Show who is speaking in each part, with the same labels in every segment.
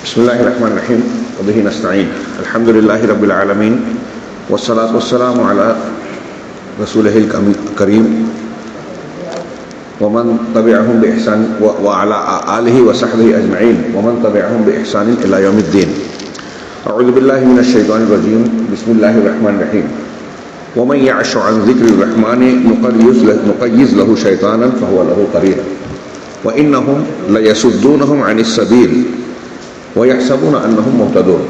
Speaker 1: بسم الله الرحمن الرحيم وبه نستعين الحمد لله رب العالمين والصلاة والسلام على رسوله الكريم ومن تبعهم بإحسان وعلى آله وصحبه أجمعين ومن تبعهم بإحسان إلى يوم الدين. أعوذ بالله من الشيطان الرجيم. بسم الله الرحمن الرحيم. ومن يعش عن ذكر الرحمن نقيض له شيطانا فهو له قرين وإنهم ليصدونهم عن السبيل ويحسبون أنهم مهتدون.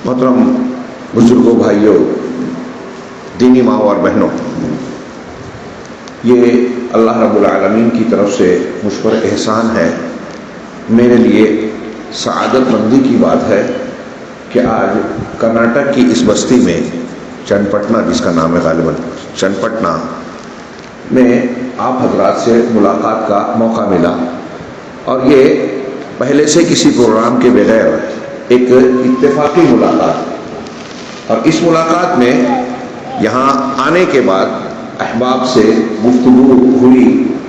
Speaker 1: محترم بزرگوں، بھائیوں، دینی ماں اور بہنوں، یہ اللہ رب العالمین کی طرف سے مجھ پر احسان ہے، میرے لیے سعادت مندی کی بات ہے کہ آج کرناٹک کی اس بستی میں چن پٹنہ، جس کا نام ہے غالباً چن پٹنہ میں آپ حضرات سے ملاقات کا موقع ملا، اور یہ پہلے سے کسی پروگرام کے بغیر ایک اتفاقی ملاقات، اور اس ملاقات میں یہاں آنے کے بعد احباب سے گفتگو ہوئی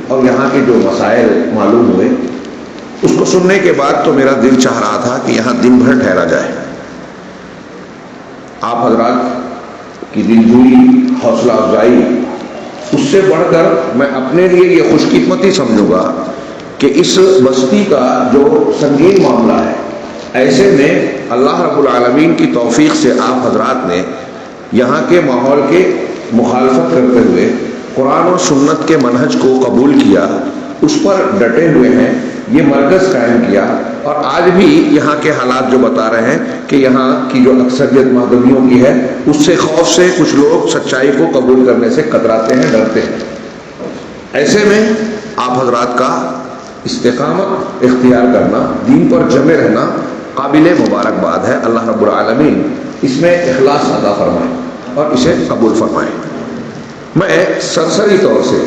Speaker 1: اور یہاں کے جو مسائل معلوم ہوئے، اس کو سننے کے بعد تو میرا دل چاہ رہا تھا کہ یہاں دن بھر ٹھہرا جائے۔ آپ حضرات کی دلجوئی، حوصلہ افزائی، اس سے بڑھ کر میں اپنے لیے یہ خوش قسمتی سمجھوں گا کہ اس بستی کا جو سنگین معاملہ ہے، ایسے میں اللہ رب العالمین کی توفیق سے آپ حضرات نے یہاں کے ماحول کے مخالفت کرتے ہوئے قرآن و سنت کے منہج کو قبول کیا، اس پر ڈٹے ہوئے ہیں، یہ مرکز قائم کیا، اور آج بھی یہاں کے حالات جو بتا رہے ہیں کہ یہاں کی جو اکثریت مہدویوں کی ہے، اس سے خوف سے کچھ لوگ سچائی کو قبول کرنے سے کتراتے ہیں، ڈرتے ہیں۔ ایسے میں آپ حضرات کا استقامت اختیار کرنا، دین پر جمے رہنا قابل مبارکباد ہے۔ اللہ رب العالمین اس میں اخلاص عطا فرمائے اور اسے قبول فرمائے۔ میں سرسری طور سے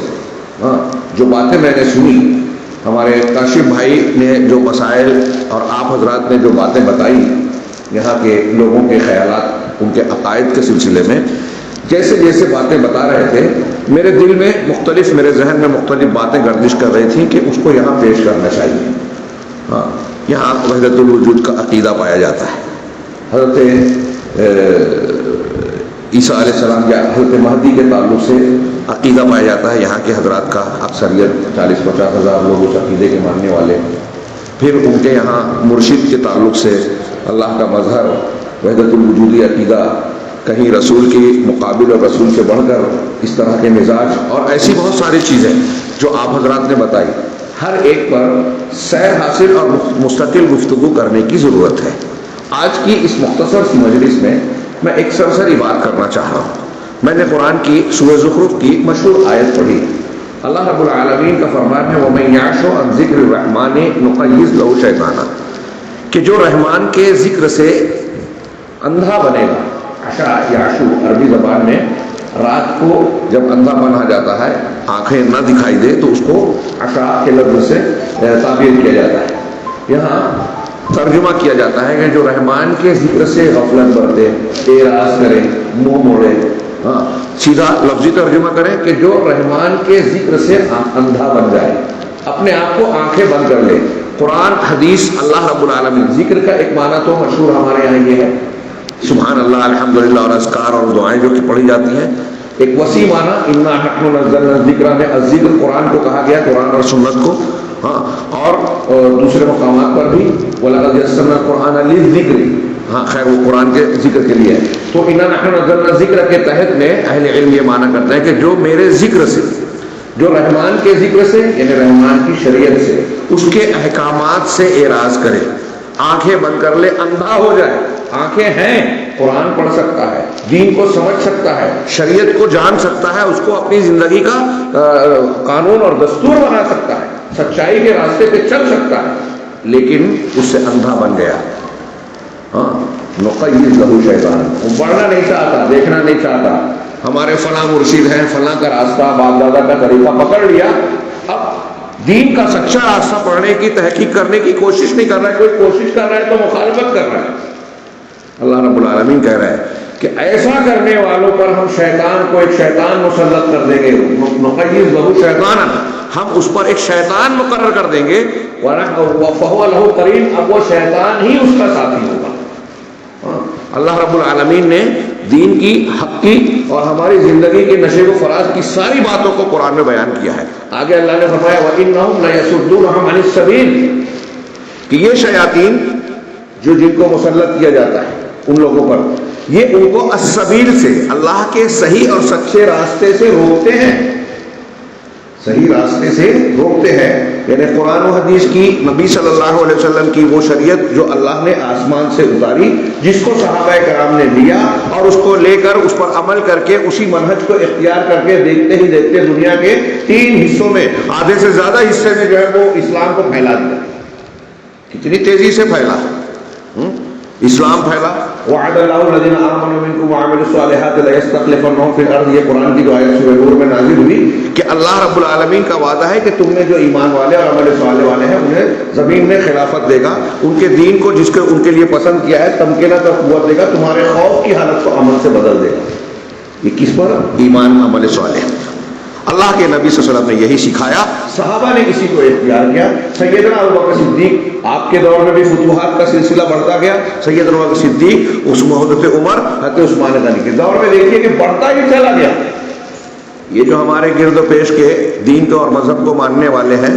Speaker 1: جو باتیں میں نے سنی، ہمارے کاشف بھائی نے جو مسائل اور آپ حضرات نے جو باتیں بتائی، یہاں کے لوگوں کے خیالات، ان کے عقائد کے سلسلے میں جیسے جیسے باتیں بتا رہے تھے، میرے دل میں مختلف، میرے ذہن میں مختلف باتیں گردش کر رہی تھیں کہ اس کو یہاں پیش کرنا چاہیے۔ یہاں وحدت الوجود کا عقیدہ پایا جاتا ہے، حضرت عیسیٰ علیہ السلام یا حضرت مہدی کے تعلق سے عقیدہ پایا جاتا ہے۔ یہاں کے حضرات کا اکثریت 40-50 ہزار لوگ اس عقیدے کے ماننے والے، پھر ان کے یہاں مرشد کے تعلق سے اللہ کا مظہر وحدت الوجودی عقیدہ، کہیں رسول کی مقابل اور رسول سے بڑھ کر اس طرح کے مزاج، اور ایسی بہت ساری چیزیں جو آپ حضرات نے بتائی، ہر ایک پر سیر حاصل اور مستقل گفتگو کرنے کی ضرورت ہے۔ آج کی اس مختصر سی مجلس میں میں ایک سرسری بات کرنا چاہ رہا ہوں۔ میں نے قرآن کی سورہ زخرف کی مشہور آیت پڑھی، اللہ رب العالمین کا فرمان ہے وَمَن يَعْشُ عَن ذِكْرِ الرَّحْمَنِ نُقَيِّضْ لَهُ شَيْطَانًا، کہ جو رحمان کے ذکر سے اندھا بنے گا۔ عشا یعشو عربی زبان میں رات کو جب اندھا بنا جاتا ہے، آنکھیں نہ دکھائی دے، تو اس کو عشا کے لفظ سے تعبیر کیا جاتا ہے۔ یہاں ترجمہ کیا جاتا ہے کہ جو رحمان کے ذکر سے غفلت برتے، اعراض کرے، منہ موڑے، سیدھا لفظی ترجمہ کریں کہ جو رحمان کے ذکر سے اندھا بن جائے، اپنے آپ کو آنکھیں بند کر لے۔ قرآن، حدیث، اللہ رب العالمین، ذکر کا ایک معنی تو مشہور ہمارے یہاں یہ ہے، سبحان اللہ، الحمدللہ، اور اذکار اور دعائیں جو کہ پڑھی جاتی ہیں۔ ایک وسیع معنی اِنَّا نَحْنُ نَزَّلْنَا الذِّكْرَ میں الذکر قرآن کو کہا گیا، قرآن اور سنت کو، اور دوسرے مقامات پر بھی وَلَقَدْ يَسَّرْنَا الْقُرْآنَ لِلذِّكْرِ، خیر وہ قرآن کے ذکر کے لیے ہے۔ تو اِنَّا نَحْنُ نَزَّلْنَا الذِّكْرَ کے تحت میں اہل علم یہ معنی کرتے ہیں کہ جو میرے ذکر سے، جو رحمان کے ذکر سے، یعنی رحمان کی شریعت سے، اس کے احکامات سے اعراض کرے، آنکھیں بند کر لے، اندھا ہو جائے۔ آنکھیں ہیں، قرآن پڑھ سکتا ہے، دین کو سمجھ سکتا ہے، شریعت کو جان سکتا ہے، اس کو اپنی زندگی کا قانون اور دستور بنا سکتا ہے، سچائی کے راستے پہ چل سکتا ہے، لیکن اس سے اندھا بن گیا۔ نقیض لہ شیطان، وہ بڑھنا نہیں چاہتا، دیکھنا نہیں چاہتا، ہمارے فلاں مرشد ہیں، فلاں کا راستہ، باپ دادا کا طریقہ پکڑ لیا، اب دین کا سچا راستہ پڑھنے کی، تحقیق کرنے کی کوشش نہیں کر رہا ہے۔ کوئی کوشش کر رہا ہے تو مخالفت کر رہا ہے۔ اللہ رب العالمین کہہ رہا ہے کہ ایسا کرنے والوں پر ہم شیطان کو ایک شیطان مسلط کر دیں گے، نقیض لہو شیطانا، ہم اس پر ایک شیطان مقرر کر دیں گے، فہو لہو قرین، اب وہ شیطان ہی اس کا ساتھی ہوگا۔ اللہ رب العالمین نے دین کی، حق کی اور ہماری زندگی کے نشیب و فراز کی ساری باتوں کو قرآن میں بیان کیا ہے۔ آگے اللہ نے فرمایا وَإِنَّهُمْ لَيَصُدُّونَهُمْ عَنِ السَّبِيلِ، کہ یہ شیاطین جو جن کو مسلط کیا جاتا ہے ان لوگوں پر، یہ ان کو السبیل سے، اللہ کے صحیح اور سچے راستے سے روکتے ہیں، صحیح راستے سے روکتے ہیں، یعنی قرآن و حدیث کی، نبی صلی اللہ علیہ وسلم کی وہ شریعت جو اللہ نے آسمان سے اتاری، جس کو صحابہ کرام نے لیا اور اس کو لے کر اس پر عمل کر کے اسی منہج کو اختیار کر کے دیکھتے ہی دیکھتے دنیا کے 3 حصوں میں، آدھے سے زیادہ حصے میں جو ہے وہ اسلام کو پھیلا دیا۔ کتنی تیزی سے پھیلا اسلام پھیلا۔ وعد اللہ الذین آمنوا منکم وعملوا الصالحات لیستخلفنہم فی الارض، یہ قرآن کی جو آیت سورہ نور میں نازل ہوئی کہ اللہ رب العالمین کا وعدہ ہے کہ تم میں جو ایمان والے اور عمل صالح والے ہیں انہیں زمین میں خلافت دے گا، ان کے دین کو جس کو ان کے لیے پسند کیا ہے تمکینہ تو قوت دے گا، تمہارے خوف کی حالت کو عمل سے بدل دے گا۔ یہ کس پر؟ ایمان، عمل صالح۔ اللہ کے نبی صلی اللہ علیہ وسلم نے یہی سکھایا، صحابہ نے اسی کو اختیار کیا۔ سیدنا ابوبکر صدیق، آپ کے دور میں بھی فتوحات کا سلسلہ بڑھتا گیا، سیدنا ابوبکر صدیق، اس حضرت عمر، حضرت عثمان غنی کے دور میں دیکھیے کہ بڑھتا ہی چلا گیا۔ یہ جو ہمارے گرد و پیش کے دین کو اور مذہب کو ماننے والے ہیں،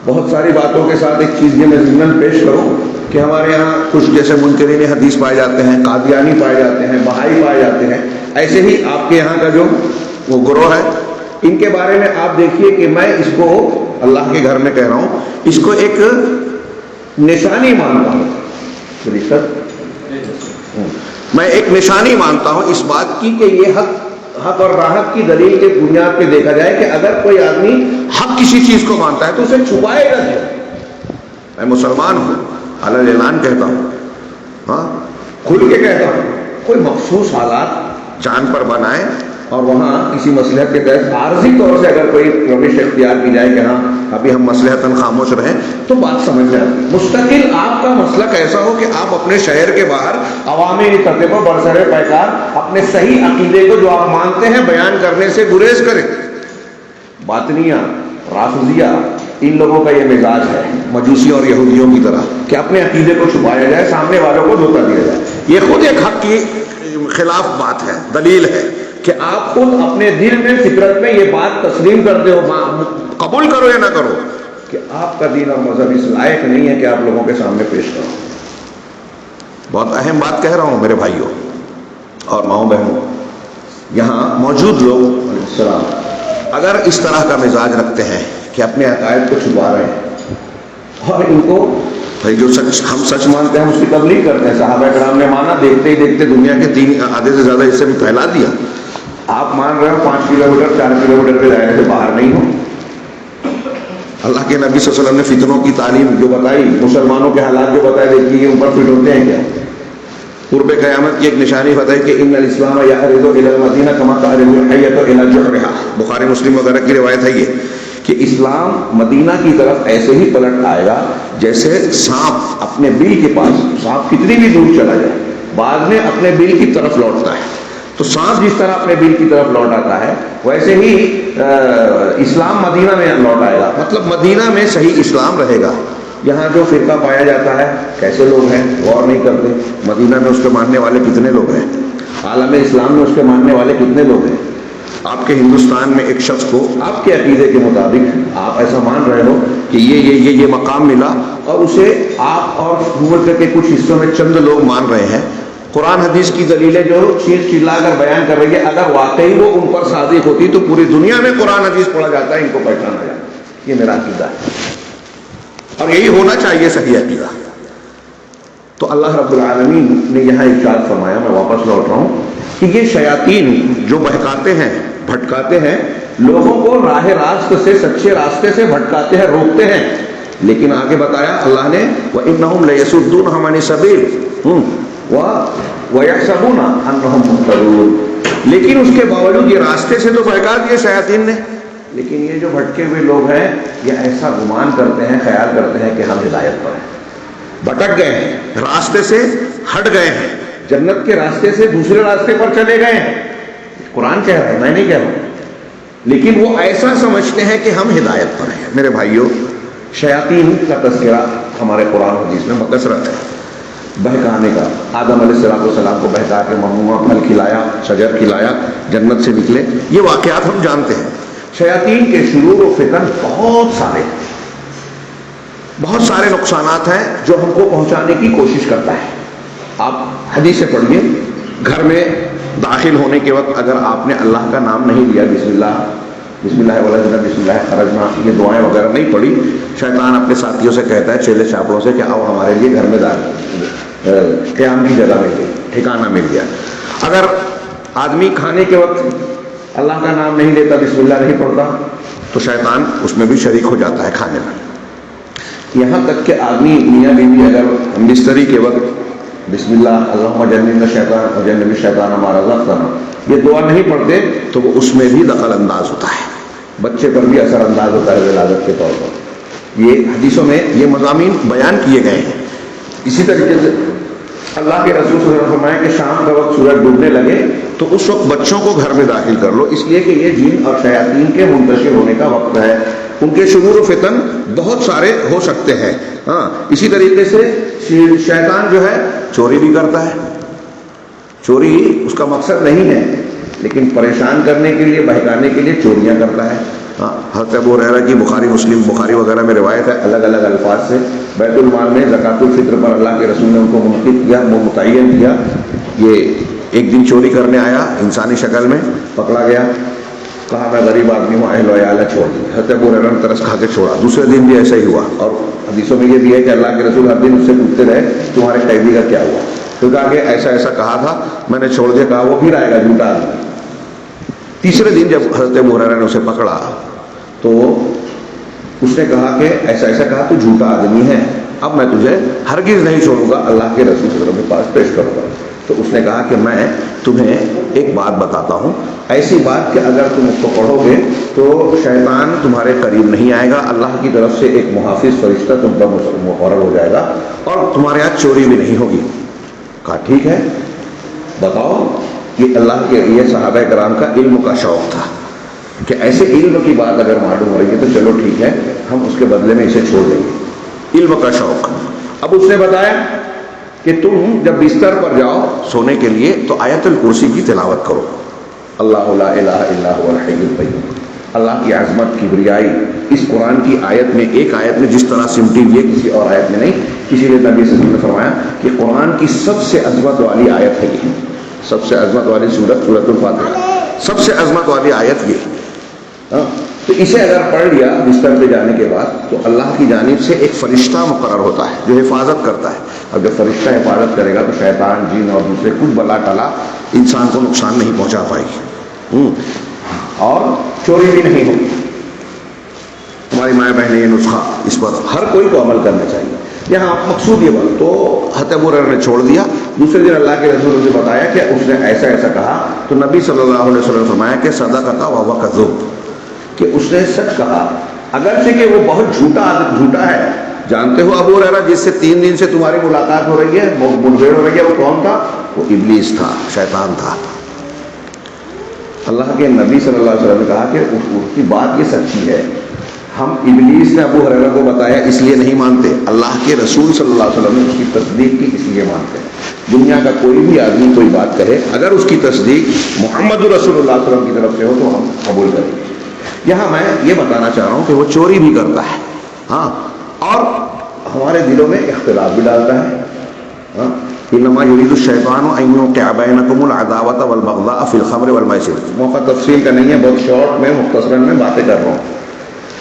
Speaker 1: بہت ساری باتوں کے ساتھ ایک چیز یہ میں ضمن پیش کروں کہ ہمارے یہاں کچھ جیسے منکرین حدیث پائے جاتے ہیں، قادیانی پائے جاتے ہیں، بہائی پائے جاتے ہیں، ایسے ہی آپ کے یہاں کا جو وہ گروہ ہے، ان کے بارے میں آپ دیکھیے کہ میں اس کو اللہ کے گھر میں کہہ رہا ہوں، اس کو ایک نشانی مانتا ہوں، میں ایک نشانی مانتا ہوں اس بات کی کہ یہ حق اور راحت کی دلیل کے بنیاد پہ دیکھا جائے کہ اگر کوئی آدمی حق کسی چیز کو مانتا ہے تو اسے چھپائے گا کیوں؟ میں مسلمان ہوں، علی اعلان کہتا ہوں، کھل کے کہتا ہوں، کوئی مخصوص حالات جان پر بنائے اور وہاں کسی مصلحت کے تحت عارضی طور سے اگر کوئی روش اختیار کی جائے کہ ہاں ابھی ہم مصلحتاً خاموش رہیں تو بات سمجھ میں آتی ہے۔ مستقل آپ کا مسلک ایسا ہو کہ آپ اپنے شہر کے باہر عوامی سطح پر برسر پیکار اپنے صحیح عقیدے کو جو آپ مانتے ہیں بیان کرنے سے گریز کریں۔ باطنیہ، رافضیہ، ان لوگوں کا یہ مزاج ہے مجوسی اور یہودیوں کی طرح کہ اپنے عقیدے کو چھپایا جائے، سامنے والوں کو دھوکہ دیا جائے۔ یہ خود ایک حق کی خلاف بات ہے، دلیل ہے کہ آپ خود اپنے دل میں فطرت میں یہ بات تسلیم کرتے ہو، قبول کرو یا نہ کرو، کہ آپ کا دین اور مذہب اس لائق نہیں ہے کہ آپ لوگوں کے سامنے پیش کرو۔ بہت اہم بات کہہ رہا ہوں میرے بھائیوں اور ماؤں بہنوں، یہاں موجود لوگ علیہ السلام اگر اس طرح کا مزاج رکھتے ہیں کہ اپنے عقائد کو چھپا رہے ہیں اور ان کو جو سچ ہم سچ مانتے ہیں اس کی تبلیغ کرتے ہیں، صحابہ کرام نے مانا، دیکھتے ہی دیکھتے دنیا کے 3 آدھے سے زیادہ حصے میں پھیلا دیا۔ آپ مان رہے ہو 5 کلومیٹر 4 کلومیٹر کے دائرے سے باہر نہیں ہو۔ اللہ کے نبی صلی اللہ علیہ وسلم نے فتنوں کی تعلیم جو بتائی، مسلمانوں کے حالات جو بتائے، دیکھیے یہ اوپر فٹ ہوتے ہیں کیا؟ قرب قیامت کی ایک نشانی بتائی کہ ان الاسلام یعرض الی المدینہ کما تعرض الحیۃ الی جحرھا، بخاری مسلم وغیرہ کی روایت ہے یہ کہ اسلام مدینہ کی طرف ایسے ہی پلٹ آئے گا جیسے سانپ اپنے بل کے پاس، سانپ کتنی بھی دور چلا جائے بعد میں اپنے بل کی طرف لوٹتا ہے، تو سانپ جس طرح اپنے بل کی طرف لوٹ آتا ہے ویسے ہی اسلام مدینہ میں لوٹ آئے گا، مطلب مدینہ میں صحیح اسلام رہے گا۔ یہاں جو فرقہ پایا جاتا ہے کیسے لوگ ہیں غور نہیں کرتے، مدینہ میں اس کے ماننے والے کتنے لوگ ہیں، عالم اسلام میں اس کے ماننے والے کتنے لوگ ہیں۔ آپ کے ہندوستان میں ایک شخص کو آپ کے عقیدے کے مطابق آپ ایسا مان رہے ہو کہ یہ مقام ملا اور اسے آپ اور ملک کے کچھ حصوں میں چند لوگ مان رہے ہیں، قرآن حدیث کی دلیلیں جو چیخ چلا کر بیان کر رہی ہے اگر واقعی وہ ان پر صادق ہوتی تو پوری دنیا میں قرآن حدیث پڑھا جاتا ہے، ان کو پہچانا جاتا۔ یہ میرا عقیدہ ہے اور یہی ہونا چاہیے صحیح عقیدہ۔ تو اللہ رب العالمین نے یہاں ارشاد فرمایا، میں واپس لوٹ رہا ہوں، کہ یہ شیاطین جو بہکاتے ہیں، بھٹکاتے ہیں لوگوں کو، راہ راست سے، سچے راستے سے بھٹکاتے ہیں، روکتے ہیں، لیکن آگے بتایا اللہ نے وَإِنَّهُمْ لَيَصُدُّونَهُمْ عَنِ السَّبِيلِ وَيَحْسَبُونَ أَنَّهُمْ مُهْتَدُونَ، لیکن اس کے باوجود یہ راستے سے تو بہکا دیے شیاطین نے، لیکن یہ جو بھٹکے ہوئے لوگ ہیں یہ ایسا گمان کرتے ہیں، خیال کرتے ہیں کہ ہم ہدایت پر ہیں، بھٹک گئے ہیں، راستے سے ہٹ گئے ہیں، جنت کے راستے سے دوسرے راستے پر چلے گئے ہیں. قرآن کہہ رہا ہے، میں نہیں کہہ رہا ہوں. لیکن وہ ایسا سمجھتے ہیں کہ ہم ہدایت پر ہیں. میرے بھائیوں، شیاطین کا تذکرہ ہمارے قرآن حدیث میں بکثرت ہے. بہکانے کا، آدم علیہ السلام کو بہکا کے ممنوع پھل کھلایا، شجر کھلایا، جنت سے نکلے. یہ واقعات ہم جانتے ہیں. شیاطین کے شرور و فتن بہت سارے نقصانات ہیں جو ہم کو پہنچانے کی کوشش کرتا ہے. آپ حدیث سے پڑھیے، گھر میں داخل ہونے کے وقت اگر آپ نے اللہ کا نام نہیں لیا، بسم اللہ ولجنا بسم اللہ خرجنا، یہ دعائیں وغیرہ نہیں پڑھی، شیطان اپنے ساتھیوں سے کہتا ہے، چیلے چاپڑوں سے، کہ آؤ ہمارے لیے گھر میں قیام کی جگہ مل گئی، ٹھکانہ مل گیا. اگر آدمی کھانے کے وقت اللہ کا نام نہیں لیتا، بسم اللہ نہیں پڑھتا، تو شیطان اس میں بھی شریک ہو جاتا ہے کھانے میں. یہاں تک کہ آدمی میاں بیوی اگر بستری کے وقت بسم اللہ اللہم جنبنا الشیطان وجنب الشیطان ما رزقتنا یہ دعا نہیں پڑھتے تو وہ اس میں بھی دخل انداز ہوتا ہے، بچے پر بھی اثر انداز ہوتا ہے ولادت کے طور پر. یہ حدیثوں میں یہ مضامین بیان کیے گئے ہیں. اسی طریقے سے اللہ کے رسول صلی اللہ علیہ وسلم نے فرمایا کہ شام کا وقت سورج ڈوبنے لگے تو اس وقت بچوں کو گھر میں داخل کر لو، اس لیے کہ یہ جن اور شیاطین کے منتشر ہونے کا وقت ہے. ان کے شرور و فتن بہت سارے ہو سکتے ہیں. ہاں، اسی طریقے سے شیطان جو ہے چوری بھی کرتا ہے. چوری اس کا مقصد نہیں ہے، لیکن پریشان کرنے کے لیے، بہکانے کے لیے چوریاں کرتا ہے. ہاں، حضرت ابو ہریرہ کی بخاری وغیرہ میں روایت ہے، الگ الگ الفاظ سے بیت المال میں زکوٰۃ الفطر پر اللہ کے رسول نے ان کو منعقد کیا، متعین کیا. یہ ایک دن چوری کرنے آیا، انسانی شکل میں پکڑا گیا، کہا میں غریب آدمی ہوں، اہل و عیال چھوڑ دی. حضرت ابو ہریرہ نے ترس کھا کے چھوڑا. دوسرے دن بھی ایسا ہی ہوا، اور حدیثوں میں یہ بھی ہے کہ اللہ کے رسول ہر دن اس سے پوچھتے رہے تمہارے قیدی کا کیا ہوا، تو کہا کہ ایسا ایسا کہا تھا، میں نے چھوڑ دیا. کہا وہ پھر آئے گا جھوٹا آدمی. تیسرے دن جب حضرت ابو ہریرہ نے اسے پکڑا تو اس نے کہا کہ ایسا ایسا کہا، تو جھوٹا آدمی ہے، اب میں تجھے ہرگز نہیں چھوڑوں گا، اللہ کے رسول صلی اللہ علیہ وسلم کے پاس پیش کروں گا. تو اس نے کہا کہ میں تمہیں ایک بات بتاتا ہوں، ایسی بات کہ اگر تم اس کو پڑھو گے تو شیطان تمہارے قریب نہیں آئے گا، اللہ کی طرف سے ایک محافظ فرشتہ تم پر مقرر ہو جائے گا، اور تمہارے ہاتھ چوری بھی نہیں ہوگی. کہا ٹھیک ہے، بتاؤ. یہ اللہ کے، یہ صحابہ کرام کا علم کا شوق تھا کہ ایسے علم کی بات اگر معلوم ہو رہی ہے تو چلو ٹھیک ہے، ہم اس کے بدلے میں اسے چھوڑ دیں گے. علم کا شوق. اب اس نے بتایا کہ تم جب بستر پر جاؤ سونے کے لیے تو آیت الکرسی کی تلاوت کرو. اللہ لا الہ الا هو الحی القیوم. اللہ کی عظمت، کبریائی اس قرآن کی آیت میں، ایک آیت میں جس طرح سمٹی ہوئی ہے، کسی اور آیت میں نہیں. اسی لیے نبی صلی اللہ علیہ وسلم نے فرمایا کہ قرآن کی سب سے عظمت والی آیت ہے یہ، سب سے عظمت والی سورۃ الفاتحہ، سب سے عظمت والی آیت یہ. تو اسے اگر پڑھ لیا بستر پہ جانے کے بعد تو اللہ کی جانب سے ایک فرشتہ مقرر ہوتا ہے جو حفاظت کرتا ہے. اب جب فرشتہ حفاظت کرے گا تو شیطان، جن اور دوسرے کچھ بلا ٹلا انسان کو نقصان نہیں پہنچا پائے گی، اور چوری بھی نہیں ہوگی. ہماری مائیں بہنیں یہ نسخہ اس پر ہر کوئی کو عمل کرنا چاہیے. یہاں مقصود یہ بات تو حضرت ابو ہریرہ نے چھوڑ دیا. دوسرے دن اللہ کے رسول سے بتایا کہ اس نے ایسا ایسا کہا، تو نبی صلی اللہ علیہ وسلم نے فرمایا کہ صدقۃ وهو کذوب، کہ اس نے سچ کہا اگرچہ کہ وہ بہت جھوٹا ہے. جانتے ہو ابو ہریرہ جس سے 3 دن سے تمہاری ملاقات ہو رہی ہے، منبھیڑ ہو رہی ہے، وہ کون تھا؟ وہ ابلیس تھا، شیطان تھا. اللہ کے نبی صلی اللہ علیہ وسلم نے کہا کہ اس کی بات یہ سچی ہے. ہم ابلیس نے ابو ہریرہ کو بتایا اس لیے نہیں مانتے، اللہ کے رسول صلی اللہ علیہ وسلم نے اس کی تصدیق کی اس لیے مانتے ہیں. دنیا کا کوئی بھی آدمی کوئی بات کہے، اگر اس کی تصدیق محمد رسول اللہ صلی اللہ علیہ وسلم کی طرف سے ہو تو ہم قبول کریں گے. یہاں میں یہ بتانا چاہ رہا ہوں کہ وہ چوری بھی کرتا ہے، ہاں، اور ہمارے دلوں میں اختلاف بھی ڈالتا ہے. ہاں، انما یرید الشیطان ان یوقع بینکم العداوۃ والبغضاء فی الخمر والمیسر. موقع تفصیل کا نہیں ہے، بہت شارٹ میں مختصراً میں باتیں کر رہا ہوں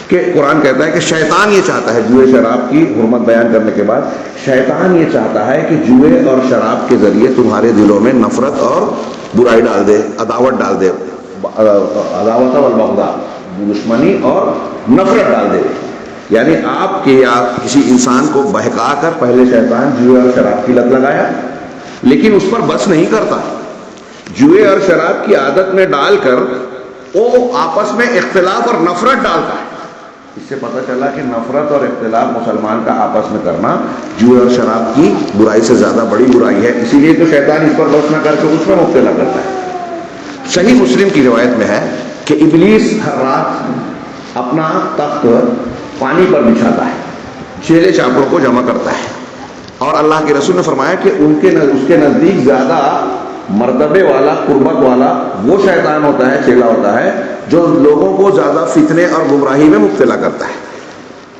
Speaker 1: کہ قرآن کہتا ہے کہ شیطان یہ چاہتا ہے، جوئے شراب کی حرمت بیان کرنے کے بعد شیطان یہ چاہتا ہے کہ جوئے اور شراب کے ذریعے تمہارے دلوں میں نفرت اور برائی ڈال دے، عداوت ڈال دے، عداوۃ والبغضاء، دشمنی اور نفرت ڈال دے. یعنی آپ کے یا کسی انسان کو بہکا کر پہلے شیطان جوئے اور شراب کی لت لگایا، لیکن اس پر بس نہیں کرتا، جوئے اور شراب کی عادت میں ڈال کر وہ آپس میں اختلاف اور نفرت ڈالتا ہے. اس سے پتہ چلا کہ نفرت اور اختلاف مسلمان کا آپس میں کرنا جوئے اور شراب کی برائی سے زیادہ بڑی برائی ہے، اسی لیے تو شیطان اس پر بس نہ کر کے اس میں مبتلا کرتا ہے۔ صحیح مسلم کی روایت میں ہے کہ ابلیس ہر رات اپنا تخت پانی پر بچھاتا ہے، چیلے چاپڑوں کو جمع کرتا ہے، اور اللہ کے رسول نے فرمایا کہ اس کے نزدیک زیادہ مرتبے والا، قربت والا وہ شیطان ہوتا ہے، چیلا ہوتا ہے، جو لوگوں کو زیادہ فتنے اور گمراہی میں مبتلا کرتا ہے۔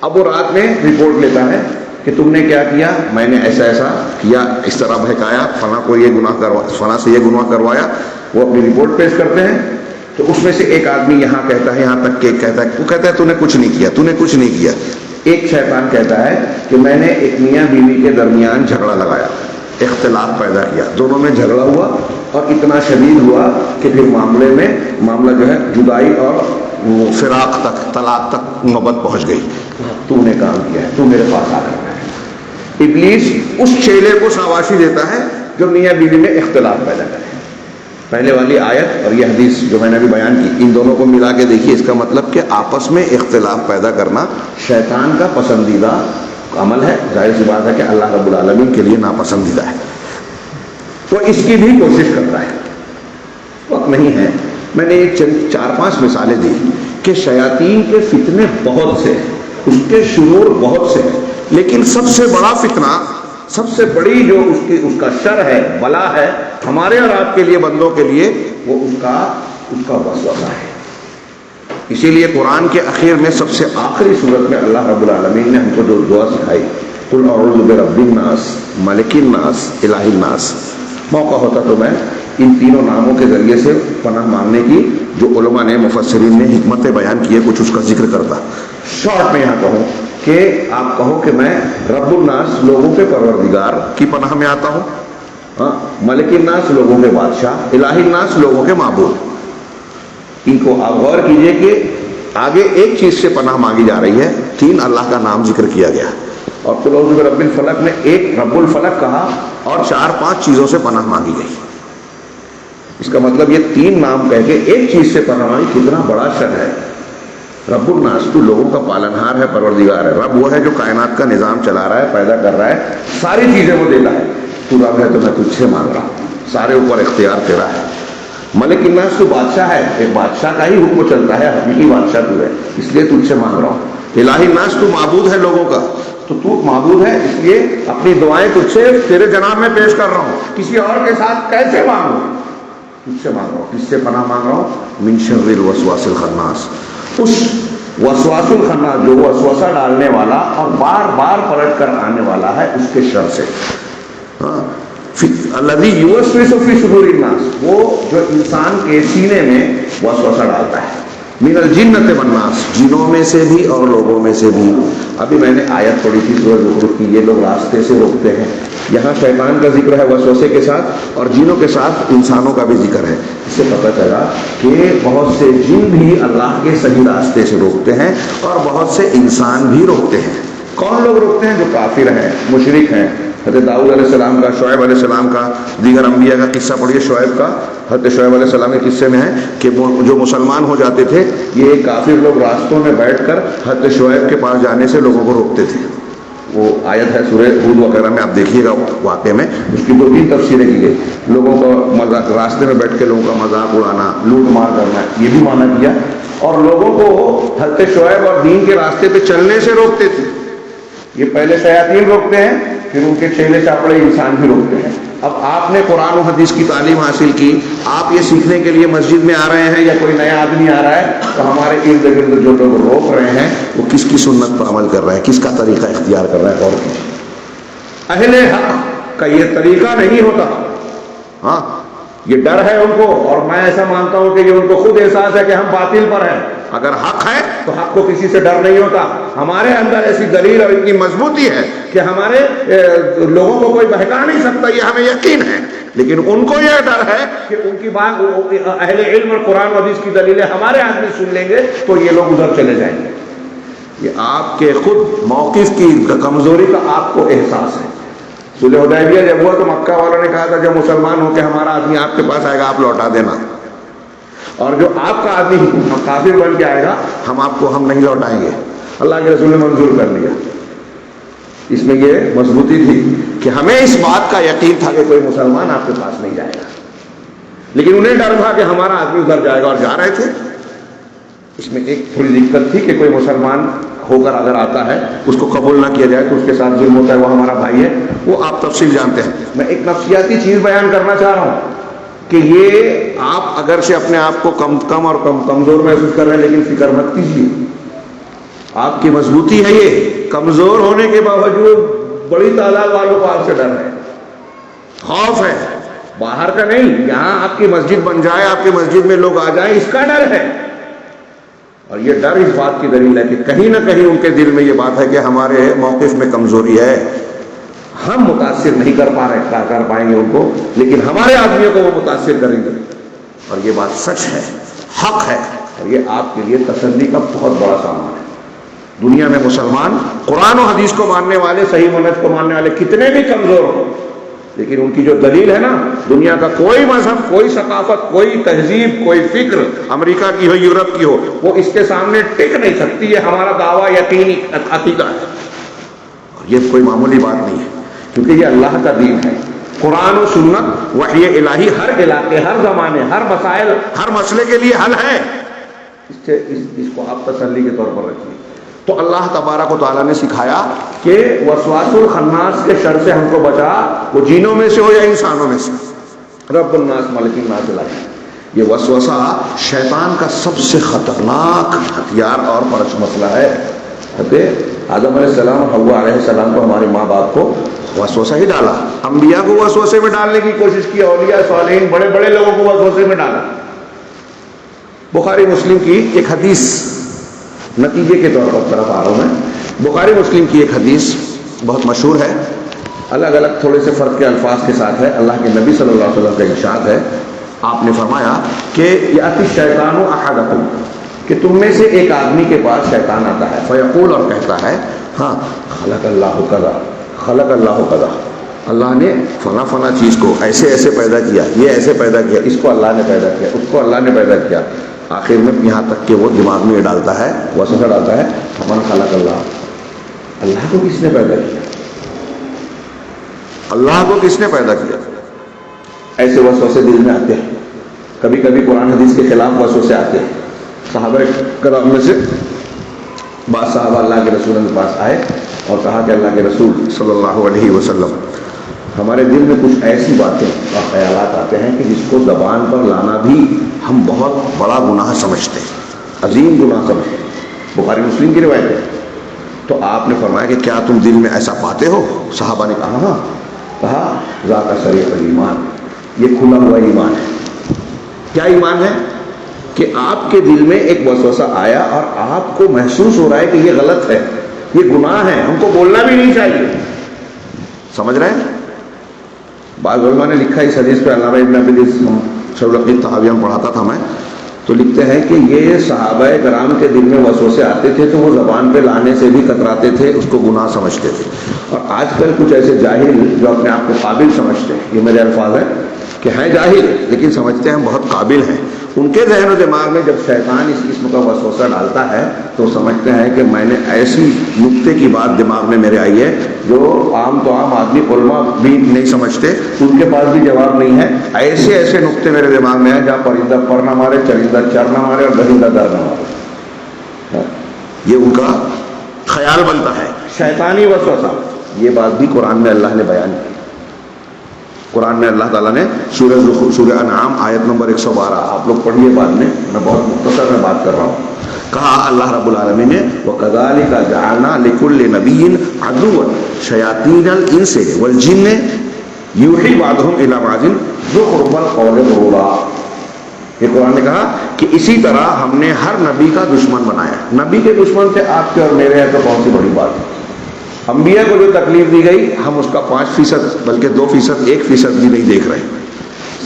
Speaker 1: اب وہ رات میں رپورٹ لیتا ہے کہ تم نے کیا کیا، میں نے ایسا ایسا کیا، اس طرح بہکایا، فلاں کو یہ گناہ فلاں سے یہ گناہ کروایا۔ وہ اپنی رپورٹ پیش کرتے ہیں، تو اس میں سے ایک آدمی یہاں کہتا ہے، یہاں تک کہ کہتا ہے، وہ کہتا ہے تو نے کچھ نہیں کیا، تو نے کچھ نہیں کیا۔ ایک شیطان کہتا ہے کہ میں نے ایک میاں بیوی کے درمیان جھگڑا لگایا، اختلاف پیدا کیا، دونوں میں جھگڑا ہوا اور اتنا شدید ہوا کہ پھر معاملہ جو ہے جدائی اور فراق تک، طلاق تک نوبت پہنچ گئی۔ تو نے کام کیا ہے، تو میرے پاس آ رہا ہے۔ ابلیس اس چیلے کو شاباشی دیتا ہے جو میاں بیوی میں اختلاف پیدا کرے۔ پہلے والی آیت اور یہ حدیث جو میں نے ابھی بیان کی، ان دونوں کو ملا کے دیکھیے، اس کا مطلب کہ آپس میں اختلاف پیدا کرنا شیطان کا پسندیدہ عمل ہے۔ ظاہر سی بات ہے کہ اللہ رب العالمین کے لیے ناپسندیدہ ہے، تو اس کی بھی کوشش کرتا ہے۔ وقت نہیں ہے، میں نے ایک 4-5 مثالیں دی کہ شیاطین کے فتنے بہت سے ہیں، اس کے شرور بہت سے ہیں، لیکن سب سے بڑا فتنہ، سب سے بڑی جو اس کا شر ہے، بلا ہے ہمارے اور آپ کے لیے، بندوں کے لیے، وہ اس کا وسوسہ ہے۔ اسی لیے قرآن کے اخیر میں سب سے آخری صورت میں اللہ رب العالمین نے ہم کو جو دعا سکھائی، قل اعوذ برب الناس، ملک الناس، الہ الناس، موقع ہوتا تو میں ان تینوں ناموں کے ذریعے سے پناہ مانگنے کی جو علماء نے، مفسرین نے حکمتیں بیان کی ہے، کچھ اس کا ذکر کرتا۔ شارٹ میں یہاں کہوں کہ آپ کہو کہ میں رب الناس، لوگوں کے پروردگار کی پناہ میں آتا ہوں، ملک الناس، لوگوں کے بادشاہ، الہ الناس، لوگوں کے معبود۔ ان کو آپ غور کیجئے کہ آگے ایک چیز سے پناہ مانگی جا رہی ہے، 3 اللہ کا نام ذکر کیا گیا، اور قل اعوذ برب الفلق میں ایک رب الفلق کہا اور 4-5 چیزوں سے پناہ مانگی گئی۔ اس کا مطلب یہ 3 نام کہہ کے ایک چیز سے پناہ مانگی، کتنا بڑا شر ہے۔ رب الناس، تو لوگوں کا پالنہار ہے، پروردگار ہے۔ رب وہ ہے جو کائنات کا نظام چلا رہا ہے، پیدا کر رہا ہے، ساری چیزیں وہ دیتا ہے۔ تو رب ہے تو میں تجھ سے مانگ رہا ہوں، سارے اوپر اختیار تیرا ہے۔ ملک الناس، تو بادشاہ ہے، ایک بادشاہ کا ہی حکم چلتا ہے، حقیقی بادشاہ تو ہے، اس لیے تجھ سے مانگ رہا ہوں۔ الہ الناس، تو معبود ہے لوگوں کا، تو معبود ہے، اس لیے اپنی دعائیں تجھ سے تیرے جناب میں پیش کر رہا ہوں، کسی اور کے ساتھ کیسے مانگوں؟ تجھ سے مانگ رہا ہوں۔ کس سے پناہ مانگ رہا ہوں؟ من شر الوسواس الخناس، اس وسواس الخناس جو وسوسہ ڈالنے والا اور بار بار پلٹ کر آنے والا ہے، اس کے شر سے۔ الذی یوسوس فی صدور الناس، وہ جو انسان کے سینے میں وسوسہ ڈالتا ہے۔ من الجنۃ والناس، جنوں میں سے بھی اور لوگوں میں سے بھی۔ ابھی میں نے آیت پڑھی تھی سورۃ زخرف کی، یہ لوگ راستے سے روکتے ہیں۔ یہاں شیطان کا ذکر ہے وسوسے کے ساتھ، اور جنوں کے ساتھ انسانوں کا بھی ذکر ہے۔ اس سے پتہ چلا کہ بہت سے جن بھی اللہ کے صحیح راستے سے روکتے ہیں، اور بہت سے انسان بھی روکتے ہیں۔ کون لوگ روکتے ہیں؟ جو کافر ہیں، مشرک ہیں۔ حضرت داؤد علیہ السلام کا، شعیب علیہ السلام کا، دیگر انبیاء کا قصہ پڑھیے۔ شعیب کا، حضرت شعیب علیہ السلام کے قصے میں ہے کہ جو مسلمان ہو جاتے تھے، یہ کافر لوگ راستوں میں بیٹھ کر حضرت شعیب کے پاس جانے سے لوگوں کو روکتے تھے۔ وہ آیت ہے سورہ ہود وغیرہ میں، آپ دیکھیے گا واقعے میں اس کی 2-3 تفسیریں کی گئی۔ لوگوں کو مذاق، راستے میں بیٹھ کے لوگوں کا مذاق اڑانا، لوٹ مار کرنا، یہ بھی مانا کیا، اور لوگوں کو حضرت شعیب اور دین کے راستے پہ چلنے سے روکتے تھے۔ یہ پہلے شیاطین روکتے ہیں، پھر ان کے چیلے چاپڑے انسان بھی روکتے ہیں۔ اب آپ نے قرآن و حدیث کی تعلیم حاصل کی، آپ یہ سیکھنے کے لیے مسجد میں آ رہے ہیں یا کوئی نیا آدمی آ رہا ہے، تو ہمارے ارد گرد جو لوگ روک رہے ہیں وہ کس کی سنت پر عمل کر رہے ہیں، کس کا طریقہ اختیار کر رہے ہیں؟ اور اہل حق کا یہ طریقہ نہیں ہوتا۔ ہاں، یہ ڈر ہے ان کو، اور میں ایسا مانتا ہوں کہ یہ ان کو خود احساس ہے کہ ہم باطل پر ہیں۔ اگر حق ہے تو حق کو کسی سے ڈر نہیں ہوتا۔ ہمارے اندر ایسی دلیل اور اتنی مضبوطی ہے کہ ہمارے لوگوں کو کوئی بہکا نہیں سکتا، یہ ہمیں یقین ہے۔ لیکن ان کو یہ ڈر ہے کہ ان کی بات، اہل علم اور قرآن و حدیث کی دلیلیں ہمارے آدمی سن لیں گے تو یہ لوگ ادھر چلے جائیں گے۔ یہ آپ کے خود موقف کی کمزوری کا آپ کو احساس ہے۔ صلح حدیبیہ جب ہوا تو مکہ والوں نے کہا تھا جب مسلمان ہو کے ہمارا آدمی آپ کے پاس آئے گا آپ لوٹا دینا، اور جو آپ کا آدمی کافر بن کے آئے گا ہم نہیں لوٹائیں گے۔ اللہ کے رسول نے منظور کر لیا. اس میں یہ مضبوطی تھی کہ ہمیں اس بات کا یقین تھا کہ کوئی مسلمان آپ کے پاس نہیں جائے گا، لیکن انہیں ڈر تھا کہ ہمارا آدمی ادھر جائے گا، اور جا رہے تھے. اس میں ایک تھوڑی دقت تھی کہ کوئی مسلمان ہو کر اگر آتا ہے اس کو قبول نہ کیا جائے تو اس کے ساتھ ظلم ہوتا ہے، وہ ہمارا بھائی ہے، وہ آپ تفصیل جانتے ہیں. میں ایک نفسیاتی چیز بیان کرنا چاہ رہا ہوں کہ یہ آپ اگر سے اپنے آپ کو کم اور کمزور محسوس کر رہے ہیں، لیکن فکر مت کیجیے، آپ کی مضبوطی ہے. یہ کمزور ہونے کے باوجود بڑی تعداد والوں کو آپ سے ڈر ہے، خوف ہے، باہر کا نہیں. یہاں آپ کی مسجد بن جائے، آپ کی مسجد میں لوگ آ جائیں، اس کا ڈر ہے. اور یہ ڈر اس بات کی دلیل ہے کہ کہیں نہ کہیں ان کے دل میں یہ بات ہے کہ ہمارے موقف میں کمزوری ہے، ہم متاثر نہیں کر پائیں گے ان کو، لیکن ہمارے آدمیوں کو وہ متاثر کریں گے. اور یہ بات سچ ہے، حق ہے، اور یہ آپ کے لیے تسلی کا بہت بڑا سامان ہے. دنیا میں مسلمان قرآن و حدیث کو ماننے والے، صحیح منہج کو ماننے والے کتنے بھی کمزور ہوں، لیکن ان کی جو دلیل ہے نا، دنیا کا کوئی مذہب، کوئی ثقافت، کوئی تہذیب، کوئی فکر، امریکہ کی ہو، یورپ کی ہو، وہ اس کے سامنے ٹک نہیں سکتی. یہ ہمارا دعویٰ یقینی عقیدہ ہے، اور یہ کوئی معمولی بات نہیں ہے، کیونکہ یہ اللہ کا دین ہے. قرآن و سنت وحی الہی ہر علاقے، ہر زمانے، ہر مسائل، ہر مسئلے کے لیے حل ہے. اس کو آپ تسلی کے طور پر رکھیے. تو اللہ تبارک و تعالیٰ نے سکھایا کہ وسواس الخناس کے شر سے ہم کو بچا، وہ جینوں میں سے ہو یا انسانوں میں سے. رب الناس ملک الناس الہ. یہ وسوسہ شیطان کا سب سے خطرناک ہتھیار اور پرچ مسئلہ ہے. آدم علیہ السلام، حوا علیہ السلام کو ہمارے ماں باپ کو وسوسہ ہی ڈالا. انبیاء کو وسوسے میں ڈالنے کی کوشش کی، اولیاء صالحین بڑے بڑے لوگوں کو وسوسے میں ڈالا. بخاری مسلم کی ایک حدیث، نتیجے کے طور پر طرف آ رہا ہوں میں. بخاری مسلم کی ایک حدیث بہت مشہور ہے، الگ الگ تھوڑے سے فرق کے الفاظ کے ساتھ ہے. اللہ کے نبی صلی اللہ علیہ وسلم کا ارشاد ہے، آپ نے فرمایا کہ یاتی الشیطان احدکم، کہ تم میں سے ایک آدمی کے پاس شیطان آتا ہے، فیقول، اور کہتا ہے، ہاں خلق اللہ کذا، خلق اللہ کذا، اللہ نے فلاں فلاں چیز کو ایسے ایسے پیدا کیا، یہ ایسے پیدا کیا، اس کو اللہ نے پیدا کیا، اس کو اللہ نے پیدا کیا. آخر میں یہاں تک کہ وہ دماغ میں یہ ڈالتا ہے، وسوسہ ڈالتا ہے، من خلق اللہ، اللہ کو کس نے پیدا کیا، اللہ کو کس نے پیدا کیا. ایسے وسوسے دل میں آتے ہیں. کبھی کبھی قرآن حدیث کے خلاف وسوسے آتے ہیں. صحابہ کرام میں سے بعض صحابہ اللہ کے رسول کے پاس آئے اور کہا کہ اللہ کے رسول صلی اللہ علیہ وسلم، ہمارے دل میں کچھ ایسی باتیں اور خیالات آتے ہیں کہ جس کو زبان پر لانا بھی ہم بہت بڑا گناہ سمجھتے ہیں، عظیم گناہ سمجھتے ہیں. بخاری مسلم کی روایت ہے. تو آپ نے فرمایا کہ کیا تم دل میں ایسا پاتے ہو؟ صحابہ نے کہا ہاں. کہا ذاک صریح الایمان، یہ کھلا ہوا ایمان ہے. کیا ایمان ہے؟ کہ آپ کے دل میں ایک وسوسہ آیا اور آپ کو محسوس ہو رہا ہے کہ یہ غلط ہے، یہ گناہ ہے، ہم کو بولنا بھی نہیں چاہیے. سمجھ رہے ہیں؟ بعض علماء نے لکھا اس حدیث پہ، علامہ ابن ابی شعلقی تحاویہ میں پڑھاتا تھا میں، تو لکھتے ہیں کہ یہ صحابہ کرام کے دل میں وسوسے آتے تھے تو وہ زبان پہ لانے سے بھی کتراتے تھے، اس کو گناہ سمجھتے تھے. اور آج کل کچھ ایسے جاہل جو اپنے آپ کو قابل سمجھتے ہیں، یہ میرے الفاظ ہیں کہ ہیں جاہل لیکن سمجھتے ہیں ہم بہت قابل ہیں، ان کے ذہن و دماغ میں جب شیطان اس قسم کا وسوسہ ڈالتا ہے تو سمجھتے ہیں کہ میں نے ایسی نقطے کی بات دماغ میں میرے آئی ہے جو عام تو عام آدمی، علماء بھی نہیں سمجھتے، ان کے پاس بھی جواب نہیں ہے. ایسے ایسے نقطے میرے دماغ میں ہیں جہاں پرندہ پر نہ مارے، چرندہ چر نہ مارے، اور درندہ در نہ مارے. یہ ان کا خیال بنتا ہے، شیطانی وسوسہ. یہ بات بھی قرآن میں اللہ نے بیان کی. قرآن میں اللہ تعالیٰ نے سورہ انعام آیت نمبر 112، آپ لوگ پڑھیے بعد میں بہت مختصر میں بات کر رہا ہوں. کہا اللہ رب العالمین نے وَكَذَلِكَ جَعَلْنَا لِكُلِّ نَبِيٍّ عَدُوًّا شَيَاطِينَ الْإِنسِ وَالْجِنِّ يُوحِي بَعْضُهُمْ إِلَىٰ بَعْضٍ زُخْرُفَ الْقَوْلِ غُرُورًا. یہ قرآن نے کہا کہ اسی طرح ہم نے ہر نبی کا دشمن بنایا. نبی کے دشمن سے آپ کے اور میرے ہیں تو بہت سی بڑی بات ہے. انبیاء کو جو تکلیف دی گئی ہم اس کا 5% بلکہ 2%، 1% بھی نہیں دیکھ رہے.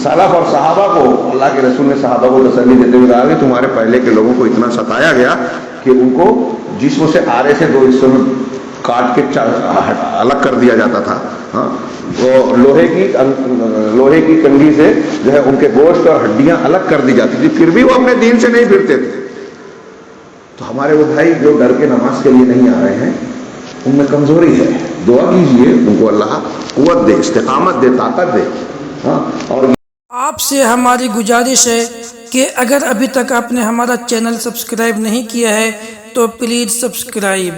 Speaker 1: سلف اور صحابہ کو اللہ کے رسول نے صحابہ کو تسلی دیتے ہوئے کہا کہ تمہارے پہلے کے لوگوں کو اتنا ستایا گیا کہ ان کو جسم سے آرے سے 2 حصوں میں کاٹ کے الگ کر دیا جاتا تھا. ہاں، وہ لوہے کی کنگھی سے جو ہے ان کے گوشت اور ہڈیاں الگ کر دی جاتی تھی، پھر بھی وہ اپنے دین سے نہیں پھرتے تھے. تو ہمارے وہ بھائی جو ڈر کے نماز کے لیے نہیں آ رہے ہیں ان میں کمزوری ہے، دعا کیجئے ان کو اللہ قوت دے، استقامت دے، طاقت دے. ہاں. اور
Speaker 2: آپ سے ہماری گزارش ہے کہ اگر ابھی تک آپ نے ہمارا چینل سبسکرائب نہیں کیا ہے تو پلیز سبسکرائب،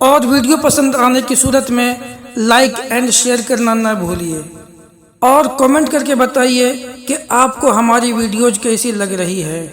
Speaker 2: اور ویڈیو پسند آنے کی صورت میں لائک اینڈ شیئر کرنا نہ بھولیے، اور کمنٹ کر کے بتائیے کہ آپ کو ہماری ویڈیوز کیسی لگ رہی ہے.